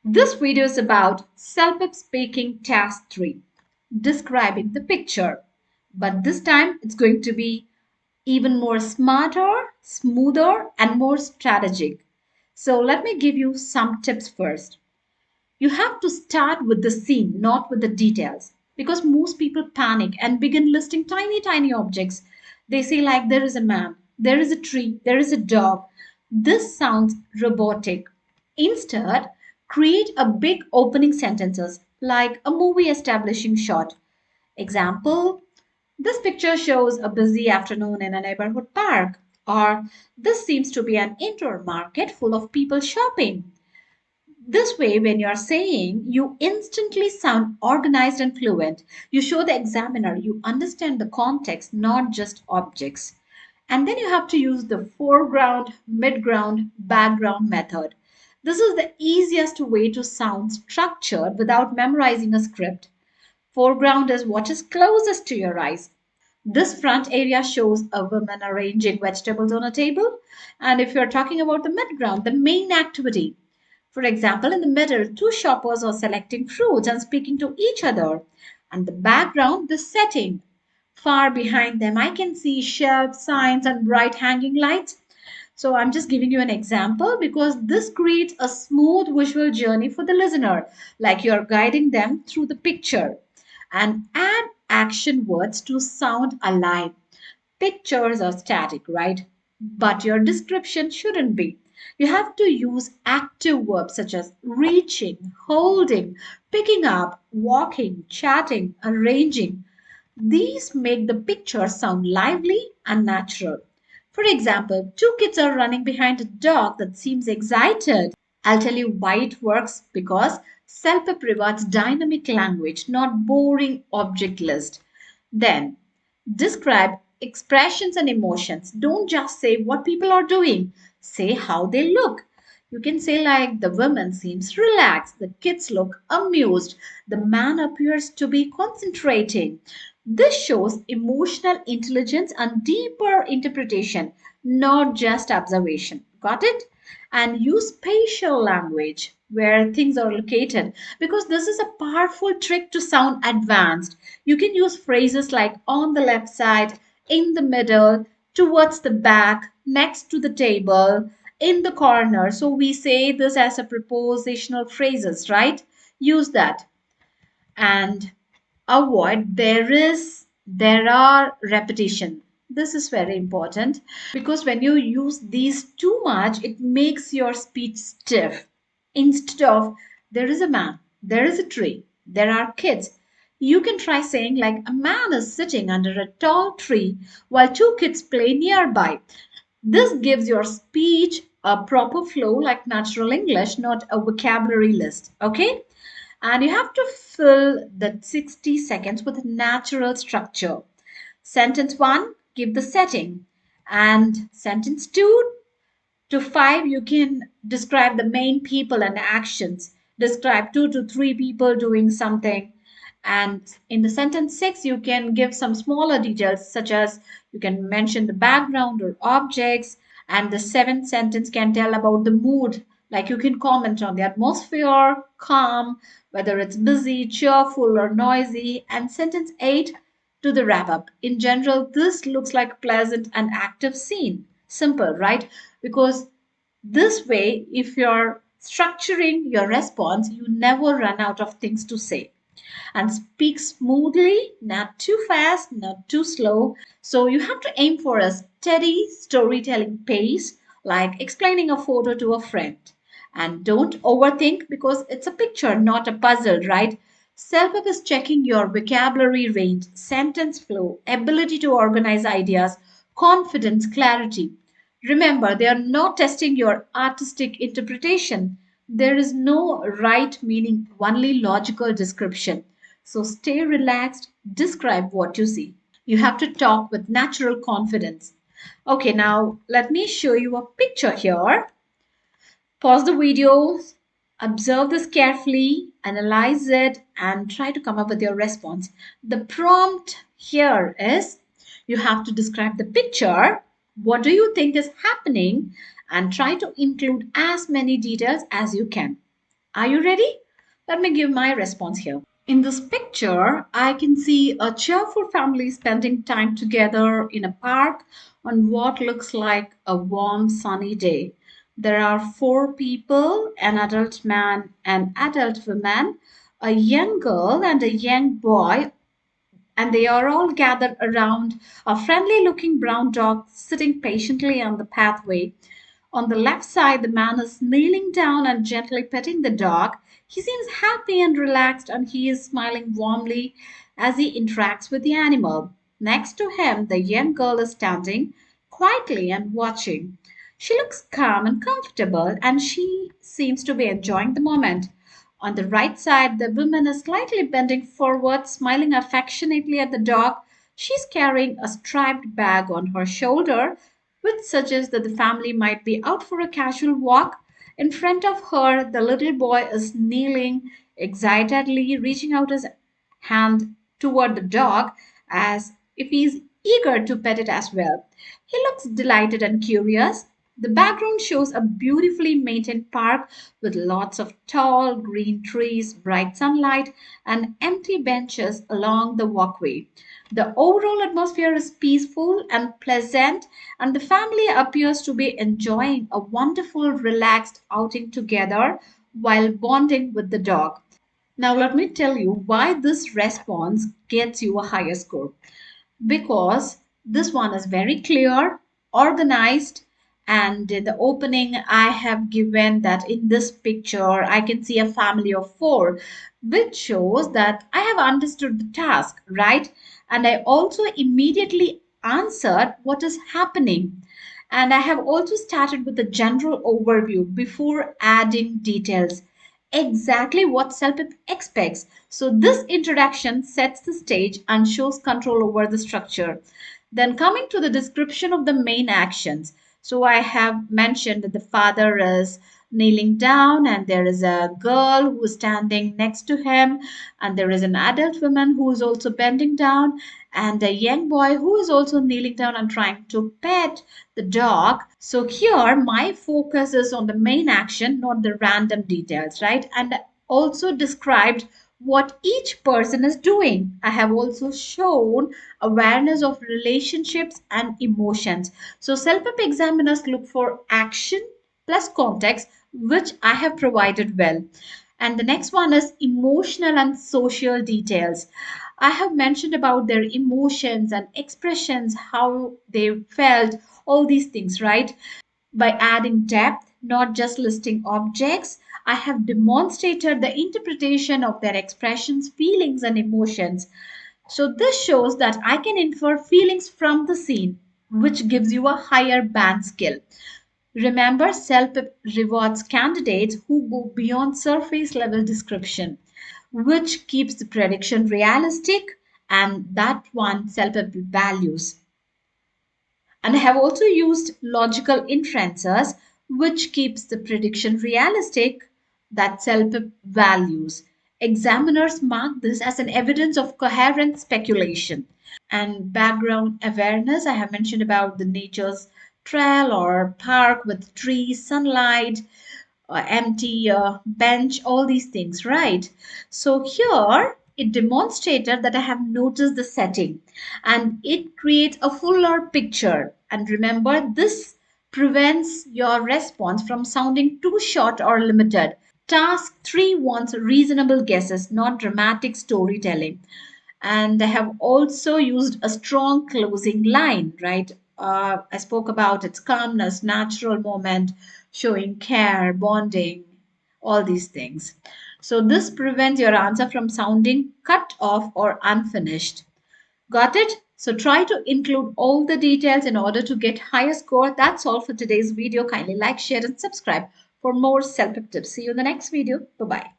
This video is about CELPIP Speaking Task 3, describing the picture. But this time it's going to be even more smarter, smoother, and more strategic. So let me give you some tips first. You have to start with the scene, not with the details, because most people panic and begin listing tiny objects. They say, like, there is a man, there is a tree, there is a dog. This sounds robotic. Instead, create a big opening sentences like a movie establishing shot. Example: this picture shows a busy afternoon in a neighborhood park. Or this seems to be an indoor market full of people shopping. This way, when you're saying, you instantly sound organized and fluent. You show the examiner you understand the context, not just objects. And then you have to use the foreground, midground, background method. This is the easiest way to sound structured without memorizing a script. Foreground is what is closest to your eyes. This front area shows a woman arranging vegetables on a table. And if you're talking about the midground, the main activity. For example, in the middle, two shoppers are selecting fruits and speaking to each other. And the background, the setting. Far behind them, I can see shelves, signs, and bright hanging lights. So I'm just giving you an example because this creates a smooth visual journey for the listener, like you're guiding them through the picture. And add action words to sound alive. Pictures are static, right? But your description shouldn't be. You have to use active verbs such as reaching, holding, picking up, walking, chatting, arranging. These make the picture sound lively and natural. For example, two kids are running behind a dog that seems excited. I'll tell you why it works because CELPIP rewards dynamic language, not boring object list. Then, describe expressions and emotions. Don't just say what people are doing, say how they look. You can say, like, the woman seems relaxed, the kids look amused, the man appears to be concentrating. This shows emotional intelligence and deeper interpretation, not just observation. Got it? And use spatial language where things are located because this is a powerful trick to sound advanced. You can use phrases like on the left side, in the middle, towards the back, next to the table, in the corner. So we say this as a prepositional phrases, right? Use that. And avoid there are repetition. This is very important because when you use these too much it makes your speech stiff. Instead of there is a man, there is a tree, there are kids, you can try saying, like, a man is sitting under a tall tree while two kids play nearby. This gives your speech a proper flow, like natural English, not a vocabulary list. Okay? And you have to fill the 60 seconds with natural structure. Sentence 1, give the setting. And sentence 2 to 5, you can describe the main people and actions. Describe 2 to 3 people doing something. And in the sentence 6, you can give some smaller details, such as you can mention the background or objects. And the seventh sentence can tell about the mood, like you can comment on the atmosphere, calm, whether it's busy, cheerful, or noisy. And sentence 8 to the wrap up. In general, this looks like a pleasant and active scene. Simple, right? Because this way, if you're structuring your response, you never run out of things to say. And speak smoothly, not too fast, not too slow. So you have to aim for a steady storytelling pace, like explaining a photo to a friend. And don't overthink because it's a picture, not a puzzle, right? Self-help is checking your vocabulary range, sentence flow, ability to organize ideas, confidence, clarity. Remember, they are not testing your artistic interpretation. There is no right meaning, only logical description. So stay relaxed, describe what you see. You have to talk with natural confidence. Okay, now let me show you a picture here. Pause the video, observe this carefully, analyze it, and try to come up with your response. The prompt here is you have to describe the picture. What do you think is happening? And try to include as many details as you can. Are you ready? Let me give my response here. In this picture, I can see a cheerful family spending time together in a park on what looks like a warm, sunny day. There are four people: an adult man, an adult woman, a young girl, and a young boy, and they are all gathered around a friendly looking brown dog sitting patiently on the pathway. On the left side, the man is kneeling down and gently petting the dog. He seems happy and relaxed, and he is smiling warmly as he interacts with the animal. Next to him, the young girl is standing quietly and watching. She looks calm and comfortable, and she seems to be enjoying the moment. On the right side, the woman is slightly bending forward, smiling affectionately at the dog. She's carrying a striped bag on her shoulder, which suggests that the family might be out for a casual walk. In front of her, the little boy is kneeling, excitedly reaching out his hand toward the dog as if he's eager to pet it as well. He looks delighted and curious. The background shows a beautifully maintained park with lots of tall green trees, bright sunlight, and empty benches along the walkway. The overall atmosphere is peaceful and pleasant, and the family appears to be enjoying a wonderful, relaxed outing together while bonding with the dog. Now, let me tell you why this response gets you a higher score, because this one is very clear, organized, and in the opening, I have given that in this picture, I can see a family of four, which shows that I have understood the task, right? And I also immediately answered what is happening. And I have also started with a general overview before adding details, exactly what CELPIP expects. So this introduction sets the stage and shows control over the structure. Then coming to the description of the main actions. So I have mentioned that the father is kneeling down and there is a girl who is standing next to him, and there is an adult woman who is also bending down, and a young boy who is also kneeling down and trying to pet the dog. So here my focus is on the main action, not the random details, right? And also described what each person is doing. I have also shown awareness of relationships and emotions. So self-help examiners look for action plus context, which I have provided well. And the next one is emotional and social details. I have mentioned about their emotions and expressions, how they felt, all these things, right? By adding depth, not just listing objects, I have demonstrated the interpretation of their expressions, feelings, and emotions. So, this shows that I can infer feelings from the scene, which gives you a higher band skill. Remember, self rewards candidates who go beyond surface level description, which keeps the prediction realistic, and that one self values. And I have also used logical inferences, which keeps the prediction realistic, that self values. Examiners mark this as an evidence of coherent speculation. And background awareness, I have mentioned about the nature's trail or park with trees, sunlight, empty bench, all these things, right? So here it demonstrated that I have noticed the setting and it creates a fuller picture. And remember, this prevents your response from sounding too short or limited. Task 3 wants reasonable guesses, not dramatic storytelling. And I have also used a strong closing line, right? I spoke about its calmness, natural moment, showing care, bonding, all these things. So this prevents your answer from sounding cut off or unfinished. Got it? So try to include all the details in order to get higher score. That's all for today's video. Kindly like, share, and subscribe for more self-help tips. See you in the next video. Bye-bye.